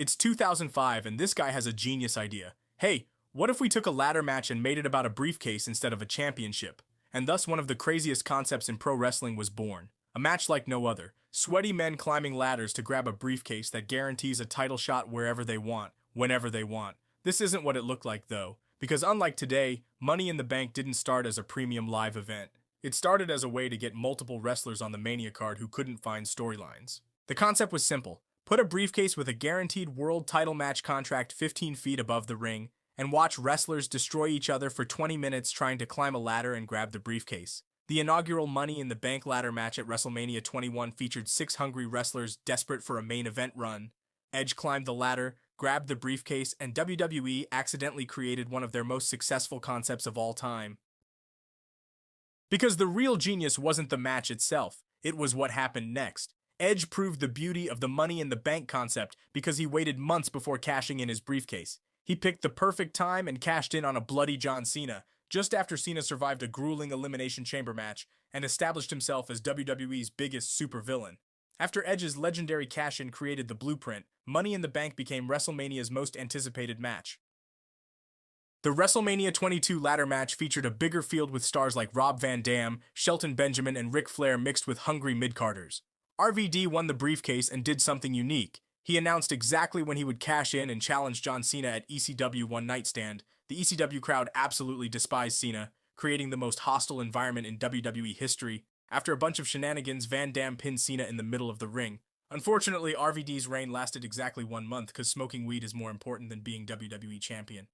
It's 2005 and this guy has a genius idea. Hey, what if we took a ladder match and made it about a briefcase instead of a championship? And thus one of the craziest concepts in pro wrestling was born. A match like no other. Sweaty men climbing ladders to grab a briefcase that guarantees a title shot wherever they want, whenever they want. This isn't what it looked like though, because unlike today, Money in the Bank didn't start as a premium live event. It started as a way to get multiple wrestlers on the Mania card who couldn't find storylines. The concept was simple. Put a briefcase with a guaranteed world title match contract 15 feet above the ring, and watch wrestlers destroy each other for 20 minutes trying to climb a ladder and grab the briefcase. The inaugural Money in the Bank ladder match at WrestleMania 21 featured 6 hungry wrestlers desperate for a main event run. Edge climbed the ladder, grabbed the briefcase, and WWE accidentally created one of their most successful concepts of all time. Because the real genius wasn't the match itself, it was what happened next. Edge proved the beauty of the Money in the Bank concept because he waited months before cashing in his briefcase. He picked the perfect time and cashed in on a bloody John Cena, just after Cena survived a grueling Elimination Chamber match and established himself as WWE's biggest supervillain. After Edge's legendary cash-in created the blueprint, Money in the Bank became WrestleMania's most anticipated match. The WrestleMania 22 ladder match featured a bigger field with stars like Rob Van Dam, Shelton Benjamin, and Ric Flair mixed with hungry mid-carders. RVD won the briefcase and did something unique. He announced exactly when he would cash in and challenge John Cena at ECW One Night Stand. The ECW crowd absolutely despised Cena, creating the most hostile environment in WWE history. After a bunch of shenanigans, Van Dam pinned Cena in the middle of the ring. Unfortunately, RVD's reign lasted exactly 1 month because smoking weed is more important than being WWE champion.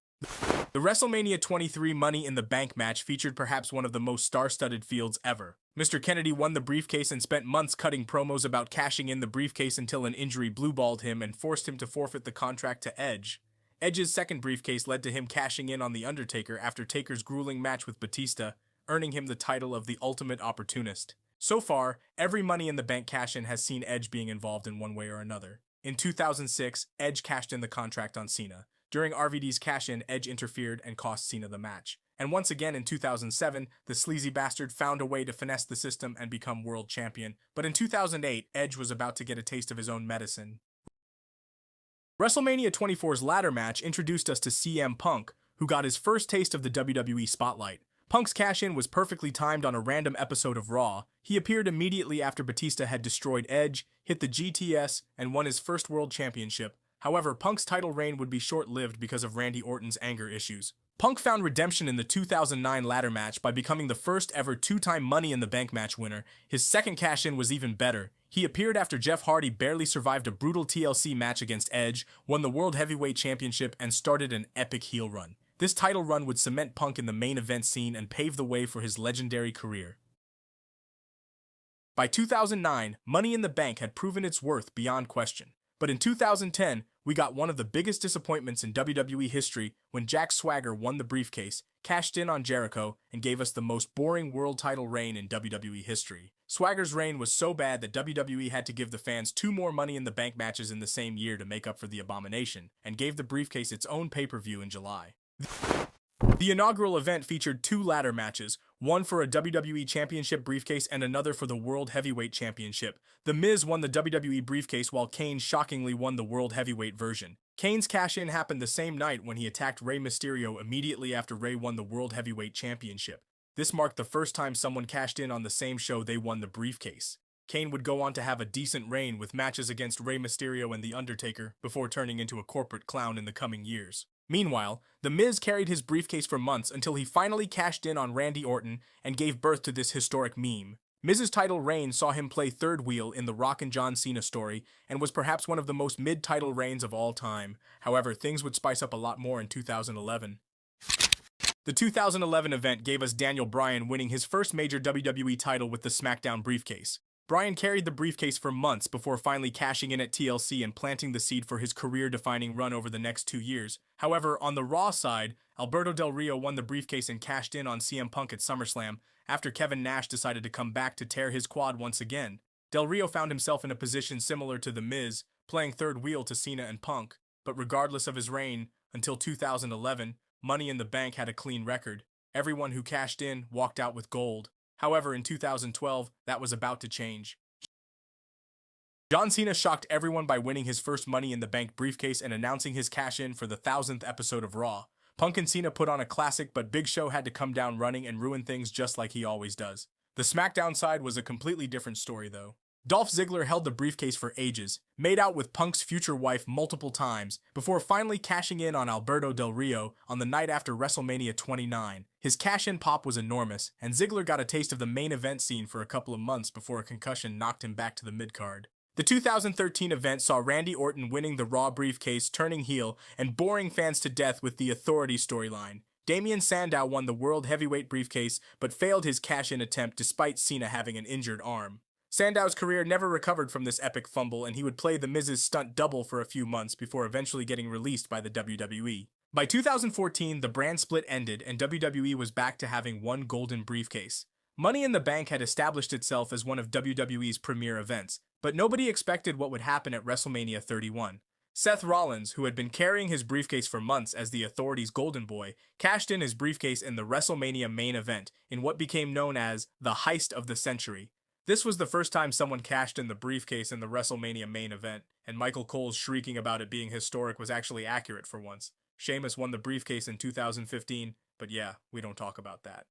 The WrestleMania 23 Money in the Bank match featured perhaps one of the most star-studded fields ever. Mr. Kennedy won the briefcase and spent months cutting promos about cashing in the briefcase until an injury blue-balled him and forced him to forfeit the contract to Edge. Edge's second briefcase led to him cashing in on The Undertaker after Taker's grueling match with Batista, earning him the title of the Ultimate Opportunist. So far, every Money in the Bank cash-in has seen Edge being involved in one way or another. In 2006, Edge cashed in the contract on Cena. During RVD's cash-in, Edge interfered and cost Cena the match. And once again in 2007, the sleazy bastard found a way to finesse the system and become world champion. But in 2008, Edge was about to get a taste of his own medicine. WrestleMania 24's ladder match introduced us to CM Punk, who got his first taste of the WWE spotlight. Punk's cash-in was perfectly timed on a random episode of Raw. He appeared immediately after Batista had destroyed Edge, hit the GTS, and won his first world championship. However, Punk's title reign would be short-lived because of Randy Orton's anger issues. Punk found redemption in the 2009 ladder match by becoming the first ever 2-time Money in the Bank match winner. His second cash-in was even better. He appeared after Jeff Hardy barely survived a brutal TLC match against Edge, won the World Heavyweight Championship, and started an epic heel run. This title run would cement Punk in the main event scene and pave the way for his legendary career. By 2009, Money in the Bank had proven its worth beyond question. But in 2010, we got one of the biggest disappointments in WWE history when Jack Swagger won the briefcase, cashed in on Jericho, and gave us the most boring world title reign in WWE history. Swagger's reign was so bad that WWE had to give the fans 2 more Money in the Bank matches in the same year to make up for the abomination, and gave the briefcase its own pay-per-view in July. The inaugural event featured 2 ladder matches, one for a WWE Championship briefcase and another for the World Heavyweight Championship. The Miz won the WWE briefcase while Kane shockingly won the World Heavyweight version. Kane's cash-in happened the same night when he attacked Rey Mysterio immediately after Rey won the World Heavyweight Championship. This marked the first time someone cashed in on the same show they won the briefcase. Kane would go on to have a decent reign with matches against Rey Mysterio and The Undertaker before turning into a corporate clown in the coming years. Meanwhile, The Miz carried his briefcase for months until he finally cashed in on Randy Orton and gave birth to this historic meme. Miz's title reign saw him play third wheel in the Rock and John Cena story and was perhaps one of the most mid-title reigns of all time. However, things would spice up a lot more in 2011. The 2011 event gave us Daniel Bryan winning his first major WWE title with the SmackDown briefcase. Bryan carried the briefcase for months before finally cashing in at TLC and planting the seed for his career-defining run over the next 2 years. However, on the Raw side, Alberto Del Rio won the briefcase and cashed in on CM Punk at SummerSlam after Kevin Nash decided to come back to tear his quad once again. Del Rio found himself in a position similar to The Miz, playing third wheel to Cena and Punk, but regardless of his reign, until 2011, Money in the Bank had a clean record. Everyone who cashed in walked out with gold. However, in 2012, that was about to change. John Cena shocked everyone by winning his first Money in the Bank briefcase and announcing his cash-in for the 1000th episode of Raw. Punk and Cena put on a classic, but Big Show had to come down running and ruin things just like he always does. The SmackDown side was a completely different story, though. Dolph Ziggler held the briefcase for ages, made out with Punk's future wife multiple times, before finally cashing in on Alberto Del Rio on the night after WrestleMania 29. His cash-in pop was enormous, and Ziggler got a taste of the main event scene for a couple of months before a concussion knocked him back to the mid-card. The 2013 event saw Randy Orton winning the Raw briefcase, turning heel, and boring fans to death with the Authority storyline. Damien Sandow won the World Heavyweight briefcase, but failed his cash-in attempt despite Cena having an injured arm. Sandow's career never recovered from this epic fumble, and he would play The Miz's stunt double for a few months before eventually getting released by the WWE. By 2014, the brand split ended, and WWE was back to having one golden briefcase. Money in the Bank had established itself as one of WWE's premier events, but nobody expected what would happen at WrestleMania 31. Seth Rollins, who had been carrying his briefcase for months as the Authority's golden boy, cashed in his briefcase in the WrestleMania main event in what became known as the heist of the century. This was the first time someone cashed in the briefcase in the WrestleMania main event, and Michael Cole's shrieking about it being historic was actually accurate for once. Sheamus won the briefcase in 2015, but yeah, we don't talk about that.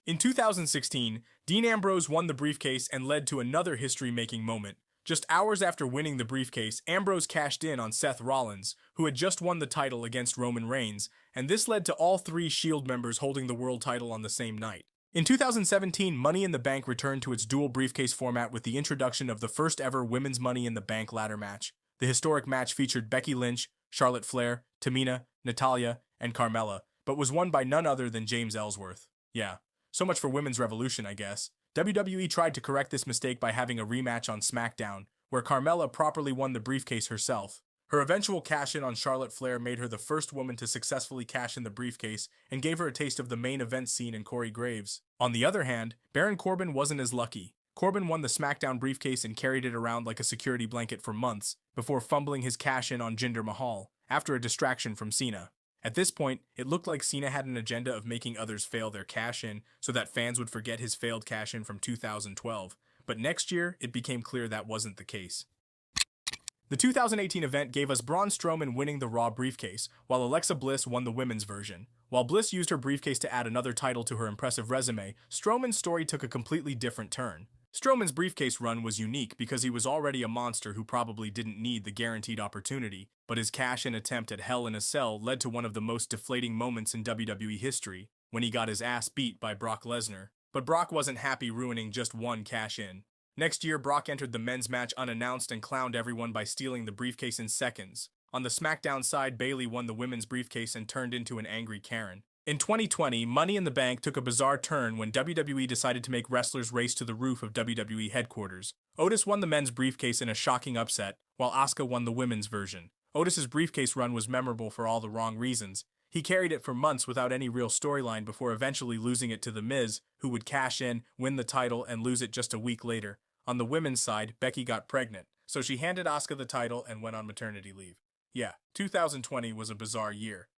In 2016, Dean Ambrose won the briefcase and led to another history-making moment. Just hours after winning the briefcase, Ambrose cashed in on Seth Rollins, who had just won the title against Roman Reigns, and this led to all three Shield members holding the world title on the same night. In 2017, Money in the Bank returned to its dual briefcase format with the introduction of the first ever Women's Money in the Bank ladder match. The historic match featured Becky Lynch, Charlotte Flair, Tamina, Natalya, and Carmella, but was won by none other than James Ellsworth. Yeah, so much for Women's Revolution, I guess. WWE tried to correct this mistake by having a rematch on SmackDown, where Carmella properly won the briefcase herself. Her eventual cash-in on Charlotte Flair made her the first woman to successfully cash in the briefcase and gave her a taste of the main event scene in Corey Graves. On the other hand, Baron Corbin wasn't as lucky. Corbin won the SmackDown briefcase and carried it around like a security blanket for months, before fumbling his cash-in on Jinder Mahal, after a distraction from Cena. At this point, it looked like Cena had an agenda of making others fail their cash-in so that fans would forget his failed cash-in from 2012, but next year, it became clear that wasn't the case. The 2018 event gave us Braun Strowman winning the Raw briefcase, while Alexa Bliss won the women's version. While Bliss used her briefcase to add another title to her impressive resume, Strowman's story took a completely different turn. Strowman's briefcase run was unique because he was already a monster who probably didn't need the guaranteed opportunity, but his cash-in attempt at Hell in a Cell led to one of the most deflating moments in WWE history, when he got his ass beat by Brock Lesnar. But Brock wasn't happy ruining just one cash-in. Next year, Brock entered the men's match unannounced and clowned everyone by stealing the briefcase in seconds. On the SmackDown side, Bayley won the women's briefcase and turned into an angry Karen. In 2020, Money in the Bank took a bizarre turn when WWE decided to make wrestlers race to the roof of WWE headquarters. Otis won the men's briefcase in a shocking upset, while Asuka won the women's version. Otis's briefcase run was memorable for all the wrong reasons. He carried it for months without any real storyline before eventually losing it to The Miz, who would cash in, win the title, and lose it just a week later. On the women's side, Becky got pregnant, so she handed Asuka the title and went on maternity leave. Yeah, 2020 was a bizarre year.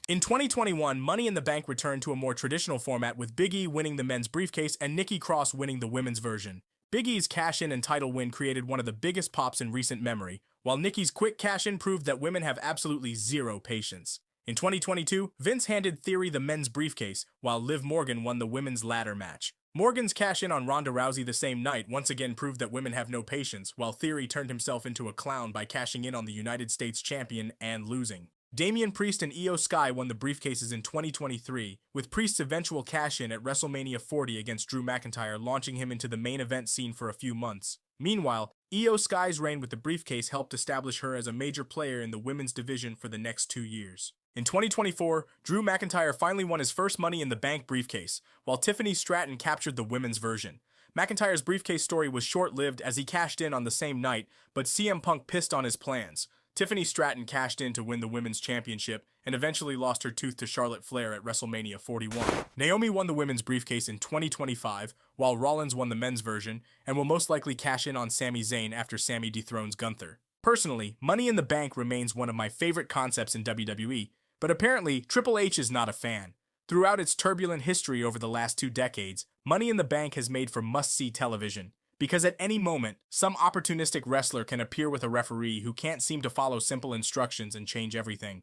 In 2021, Money in the Bank returned to a more traditional format with Big E winning the men's briefcase and Nikki Cross winning the women's version. Big E's cash-in and title win created one of the biggest pops in recent memory, while Nikki's quick cash-in proved that women have absolutely zero patience. In 2022, Vince handed Theory the men's briefcase, while Liv Morgan won the women's ladder match. Morgan's cash-in on Ronda Rousey the same night once again proved that women have no patience, while Theory turned himself into a clown by cashing in on the United States champion and losing. Damian Priest and Io Sky won the briefcases in 2023, with Priest's eventual cash-in at WrestleMania 40 against Drew McIntyre launching him into the main event scene for a few months. Meanwhile, Io Sky's reign with the briefcase helped establish her as a major player in the women's division for the next 2 years. In 2024, Drew McIntyre finally won his first Money in the Bank briefcase, while Tiffany Stratton captured the women's version. McIntyre's briefcase story was short-lived as he cashed in on the same night, but CM Punk pissed on his plans. Tiffany Stratton cashed in to win the women's championship and eventually lost her tooth to Charlotte Flair at WrestleMania 41. Naomi won the women's briefcase in 2025, while Rollins won the men's version and will most likely cash in on Sami Zayn after Sami dethrones Gunther. Personally, Money in the Bank remains one of my favorite concepts in WWE, but apparently Triple H is not a fan. Throughout its turbulent history over the last 2 decades, Money in the Bank has made for must-see television. Because at any moment, some opportunistic wrestler can appear with a referee who can't seem to follow simple instructions and change everything.